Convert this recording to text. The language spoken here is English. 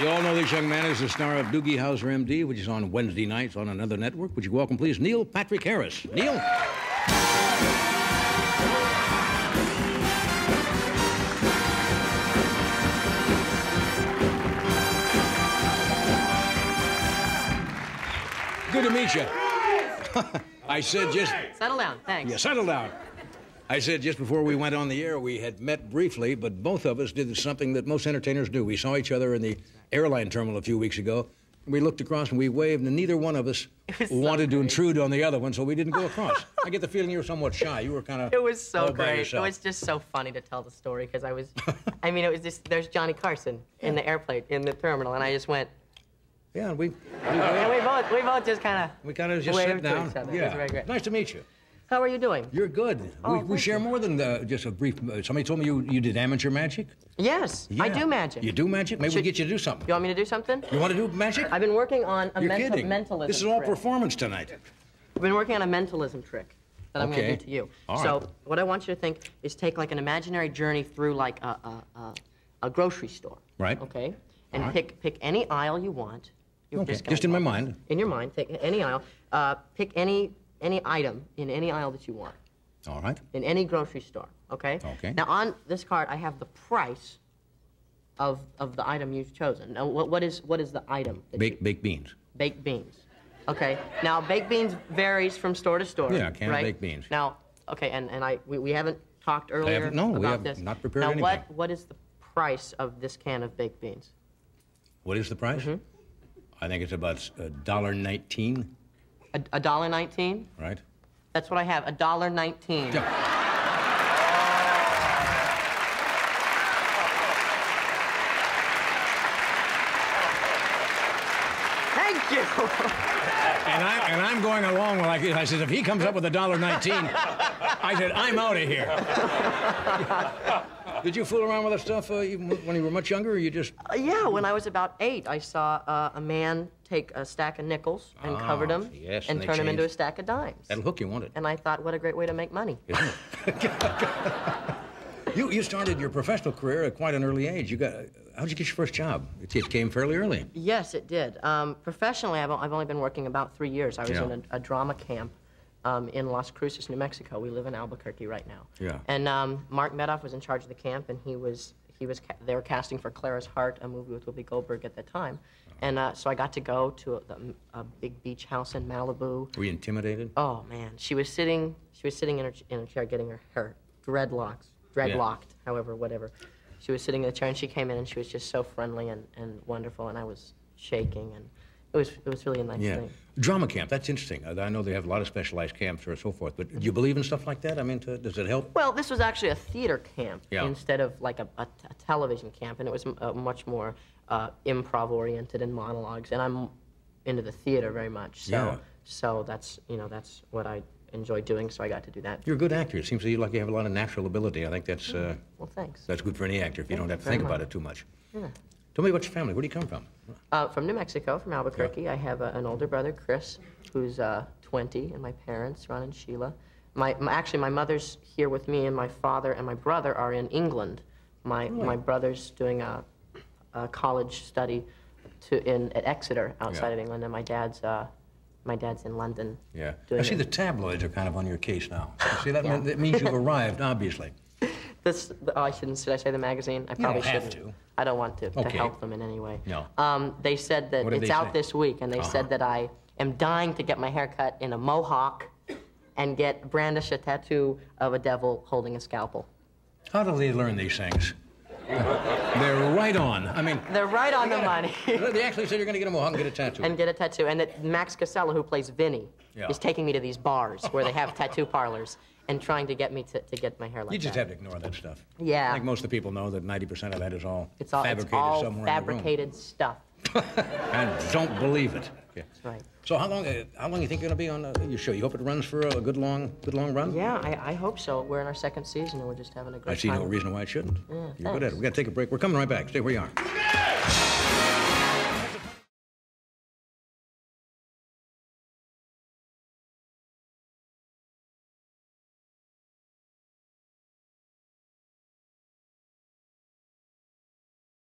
You all know this young man is the star of Doogie Howser, M.D., which is on Wednesday nights on another network. Would you welcome, please, Neil Patrick Harris. Neil? Good to meet you. I said just... Settle down, thanks. Yeah, settle down. I said just before we went on the air, we had met briefly, but both of us did something that most entertainers do. We saw each other in the airline terminal a few weeks ago. We looked across and we waved, and neither one of us wanted to intrude on the other one, so we didn't go across. I get the feeling you were somewhat shy. You were kind of... It was so great. Yourself. It was just so funny to tell the story, because I was... I mean, it was just... There's Johnny Carson in the airplane, in the terminal, and I just went... Yeah, and we both just kind of... We kind of just sat down. Yeah. It was very great. Nice to meet you. How are you doing? You're good. Oh, we share more than just a brief... somebody told me you did amateur magic? Yes, yeah. I do magic. You do magic? Maybe we get you to do something. You want me to do something? You want to do magic? I've been working on a mentalism This is all performance tonight. I've been working on a mentalism trick that I'm going to do to you. All so right. what I want you to think is take like an imaginary journey through like a grocery store. Right. Okay? And All pick any aisle you want. Okay, just in my mind. In your mind, take any aisle. Pick any item in any aisle that you want. All right. In any grocery store, okay? Okay. Now, on this card, I have the price of the item you've chosen. Now, what is the item? Baked beans. Baked beans. Okay. Now, baked beans varies from store to store. Yeah, can right? of baked beans. Now, okay, and we haven't talked earlier we about have this. not prepared now, anything. what is the price of this can of baked beans? What is the price? Mm-hmm. I think it's about $1.19. $1.19? Right. That's what I have, $1.19. Yeah. Thank you. And I'm going along with I said, if he comes up with $1.19, I said, I'm out of here. Did you fool around with that stuff even when you were much younger, or you just... Yeah, when I was about 8, I saw a man take a stack of nickels and cover them and turn them into a stack of dimes. That'll hook you, won't it? And I thought, what a great way to make money. Isn't it? You started your professional career at quite an early age. How'd you get your first job? It came fairly early. Yes, it did. Professionally, I've only been working about 3 years. I was in a drama camp in Las Cruces, New Mexico. We live in Albuquerque right now. Yeah. And Mark Medoff was in charge of the camp, and they were casting for Clara's Heart, a movie with Whoopi Goldberg at the time. And so I got to go to a big beach house in Malibu. Were you intimidated? Oh man, she was sitting in her chair getting her hair dreadlocked, however, whatever. She was sitting in the chair, and she came in, and she was just so friendly and wonderful, and I was shaking, and it was really a nice thing. Drama camp, that's interesting. I know they have a lot of specialized camps or so forth, but do you believe in stuff like that? I mean, does it help? Well, this was actually a theater camp instead of like a television camp, and it was much more improv-oriented and monologues, and I'm into the theater very much, so that's what I enjoy doing, so I got to do that. You're a good actor. It seems to you like you have a lot of natural ability. I think that's... well, thanks. That's good for any actor if you don't have to think about it too much. Yeah. Tell me about your family. Where do you come from? From New Mexico, from Albuquerque. Yeah. I have an older brother, Chris, who's 20, and my parents, Ron and Sheila. Actually, my mother's here with me, and my father and my brother are in England. My brother's doing a college study at Exeter, outside of England, and my dad's in London. Yeah. I see the tabloids are kind of on your case now. You see, that means you've arrived, obviously. I shouldn't. Should I say the magazine? I probably shouldn't. You don't have to. I don't want to help them in any way. No. They said that it's out this week, and they said that I am dying to get my hair cut in a mohawk and brandish a tattoo of a devil holding a scalpel. How do they learn these things? They're right on. I mean... They're right on the money. They actually said you're going to get a mohawk and get a tattoo. And get a tattoo. And that Max Casella, who plays Vinny, is taking me to these bars where they have tattoo parlors and trying to get me to get my hair like that. You just have to ignore that stuff. Yeah. I think most of the people know that 90% of that is all fabricated it's all somewhere fabricated stuff. And don't believe it. Yeah. That's right. So how long do you think you're going to be on your show? You hope it runs for a good long run? Yeah, I hope so. We're in our second season, and we're just having a great time. I see no reason why it shouldn't. Yeah, you're good at it. We've got to take a break. We're coming right back. Stay where you are.